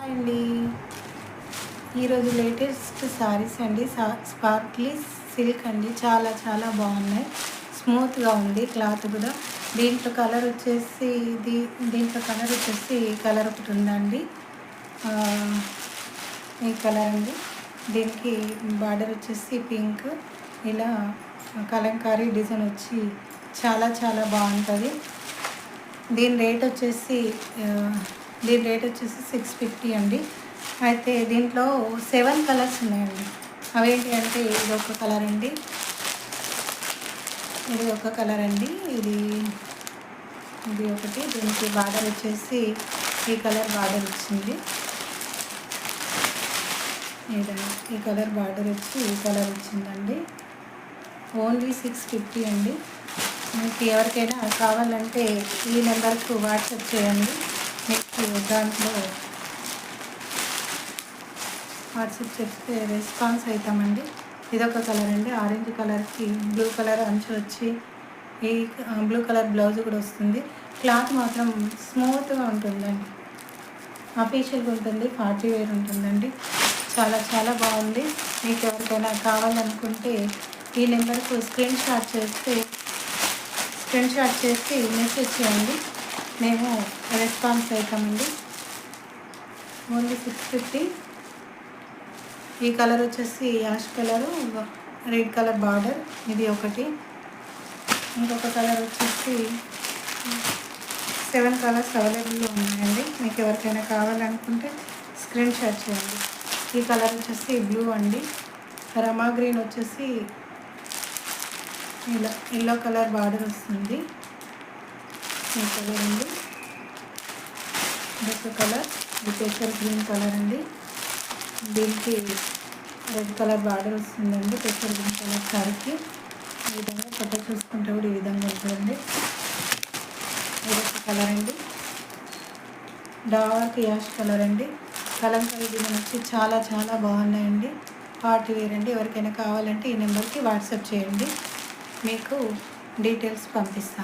అండి ఈరోజు లేటెస్ట్ శారీస్ అండి. స్పార్క్లీ సిల్క్ అండి. చాలా చాలా బాగున్నాయి. స్మూత్గా ఉంది క్లాత్ కూడా. దీంట్లో కలర్ వచ్చేసి ఈ కలర్ ఒకటి ఉందండి. ఈ కలర్ అండి. దీనికి బార్డర్ వచ్చేసి పింక్, ఇలా కలంకారీ డిజైన్ వచ్చి చాలా చాలా బాగుంటుంది. దీని రేట్ వచ్చేసి 650 అండి. అయితే దీంట్లో 7 కలర్స్ ఉన్నాయండి. అవేంటి అంటే ఇది ఒక కలర్ అండి, ఇది ఒక కలర్ అండి, ఇది ఒకటి. దీనికి బార్డర్ వచ్చేసి ఈ కలర్ బార్డర్ వచ్చింది. ఈ కలర్ బార్డర్ వచ్చి ఈ కలర్ వచ్చిందండి. ఓన్లీ 650 అండి. మీకు ఎవరికైనా కావాలంటే ఈ నెంబర్కు వాట్సాప్ చేయండి. మీకు దాంట్లో వాట్సాప్ చెప్తే రెస్పాన్స్ అవుతామండి. ఇదొక కలర్ అండి. ఆరెంజ్ కలర్కి బ్లూ కలర్ అంచు వచ్చి ఈ బ్లూ కలర్ బ్లౌజ్ కూడా వస్తుంది. క్లాత్ మాత్రం స్మూత్గా ఉంటుందండి. అఫీషియల్గా ఉంటుంది, పార్టీ వేర్ ఉంటుందండి. చాలా చాలా బాగుంది. మీకు ఎవరికైనా కావాలనుకుంటే ఈ నెంబర్కు స్క్రీన్ షాట్ చేసి మెసేజ్ చేయండి. మేము రెస్పాన్స్ అవుతామండి. ఓన్లీ 650. ఈ కలర్ వచ్చేసి ash colour, red colour border, ఇది ఒకటి. ఇంకొక కలర్ వచ్చేసి 7 కలర్స్ అవైలబుల్లో ఉన్నాయండి. మీకు ఎవరికైనా కావాలనుకుంటే స్క్రీన్ షాట్ చేయండి. ఈ కలర్ వచ్చేసి బ్లూ అండి. రమా గ్రీన్ వచ్చేసి ఇలా ఎల్లో కలర్ బార్డర్ వస్తుంది. ఈ కలర్ అండి. ఇదొక కలర్, ఇది పెసర్ గ్రీన్ కలర్ అండి. దీనికి రెడ్ కలర్ బార్డర్ వస్తుందండి. పెసర్ గ్రీన్ కలర్ సారీకి ఈ విధంగా ఫోటో చూసుకుంటే కూడా ఈ విధంగా ఉంటుందండి. ఇదొక కలర్ అండి, డార్క్ యాష్ కలర్ అండి. కలంకారీ డిజైన్ వచ్చి చాలా చాలా బాగున్నాయండి. పార్టీ వేర్ అండి. ఎవరికైనా కావాలంటే ఈ నెంబర్కి వాట్సాప్ చేయండి. మీకు డీటెయిల్స్ పంపిస్తాను.